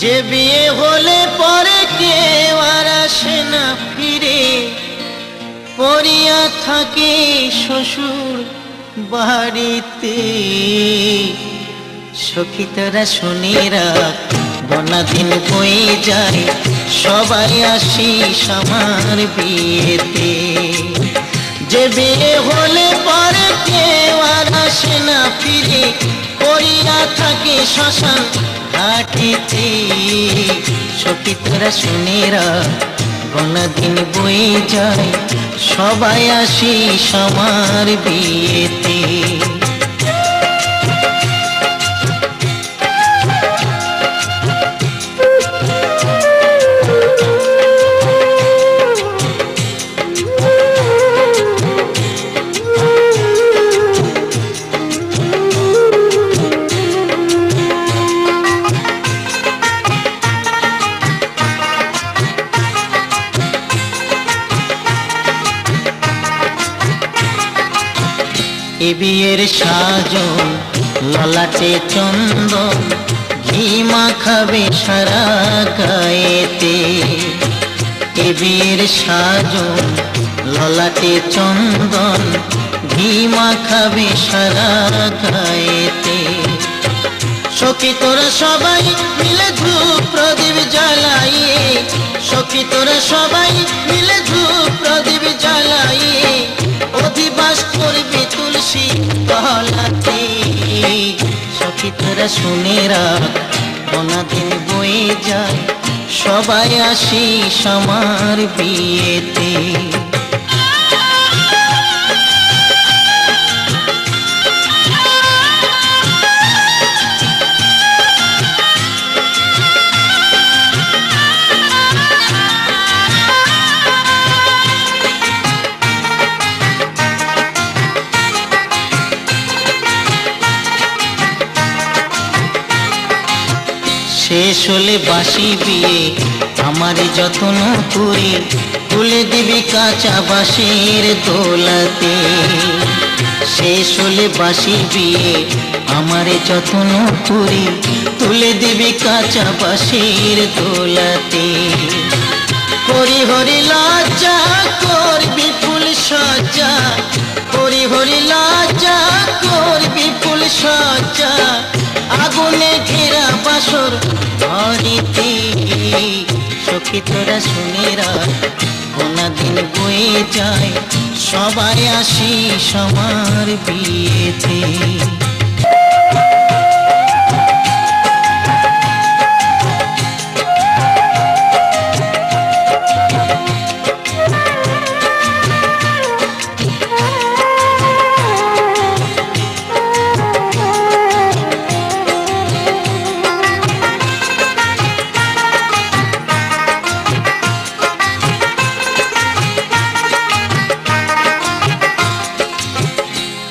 যে বিয়ে হলে পরে কেউ আর আসে না ফিরে, পড়িয়া থাকে শ্বশুর বাড়িতে। সখী তোরা শুনে রাখ, বনা দিন বয়ে যায়, সবাই আসিস আমার বিয়েতে। যে বিয়ে হলে পরে কেউ আর আসে না ফিরে, পড়িয়া থাকে শ্মশান ঘাটিতে। সখী তোরা শুনে রাখ, বনা দিন বয়ে যায়, সবাই আসিস আমার বিয়েতে। এ বিয়ের সাজন ললাটে চন্দন, ঘি মাখাবে সারা গায়েতে। এ বিয়ের সাজন ললাটে চন্দন, ঘি মাখাবে সারা গায়েতে। সখী তোরা সবাই মিলে ধূপ প্রদীপ জ্বালাইয়ে, সখী তোরা সবাই মিলে ধূপ প্রদীপ জ্বালাইয়ে, অধিবাস করবে তুলসী তলাতে। সখী তোরা শুনে রাখ, বনা দিন বয়ে যায়, সবাই আসিস আমার বিয়েতে। শেষ হলে বাসি বিয়ে আমার যত্ন করে, তুলে দিবি কাঁচা বাঁশের দোলাতে। শেষ হলে বাসি বিয়ে আমার যত্ন করে, তুলে দিবি কাঁচা বাঁশের দোলাতে। হরি হরি লজ্জা করবি ফুল সজ্জা, হরি হরি লজ্জা করবি ফুল সজ্জা, আগুনে ঘেরা বাসর ঘরেতে। সখী তোরা শুনে রাখ, বনা দিন বয়ে যায়, সবাই আসিস আমার বিয়েতে।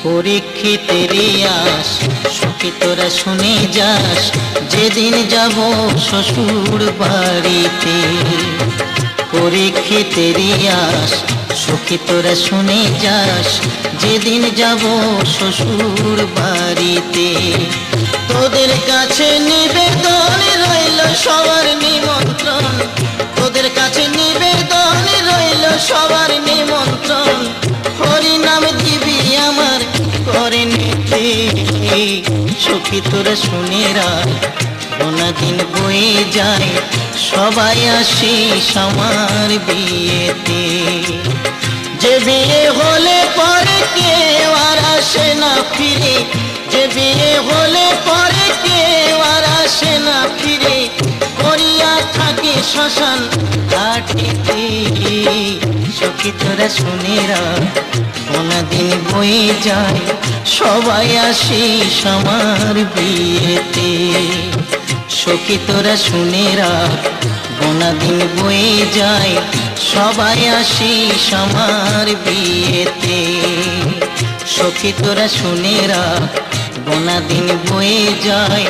পরীক্ষিতের আস, সখী তোরা শুনে যাস, যেদিন যাব শ্বশুর বাড়িতে। পরীক্ষিতের আস, সখী তোরা শুনে যাস, যেদিন যাব শ্বশুর বাড়িতে। তোদের কাছে নিবেদন রইল সবার নিমন্ত্রণ, তোদের কাছে নিবেদন রইল সবার নিমন্ত্রণ, হরি নাম দিবি আমার করে নিতে। সখী তোরা শুনে রাখ, বনা দিন বয়ে যায়, সবাই আসিস আমার বিয়েতে। যে বিয়ে হলে পরে কেউ আর আসে না ফিরে, যে বিয়ে হলে পরে কেউ আর আসে না ফিরে, পড়িয়া থাকে শ্মশান ঘাটিতে। সখী তোরা শুনে রাখ, বনা দিন বয়ে যায়, সবাই আসিস আমার বিয়েতে। সখী তোরা শুনে রাখ, বনা দিন বয়ে যায়, সবাই আসিস আমার বিয়েতে। সখী তোরা শুনে রাখ, বনা দিন বয়ে যায়,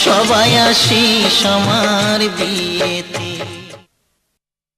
সবাই আসিস আমার বিয়েতে।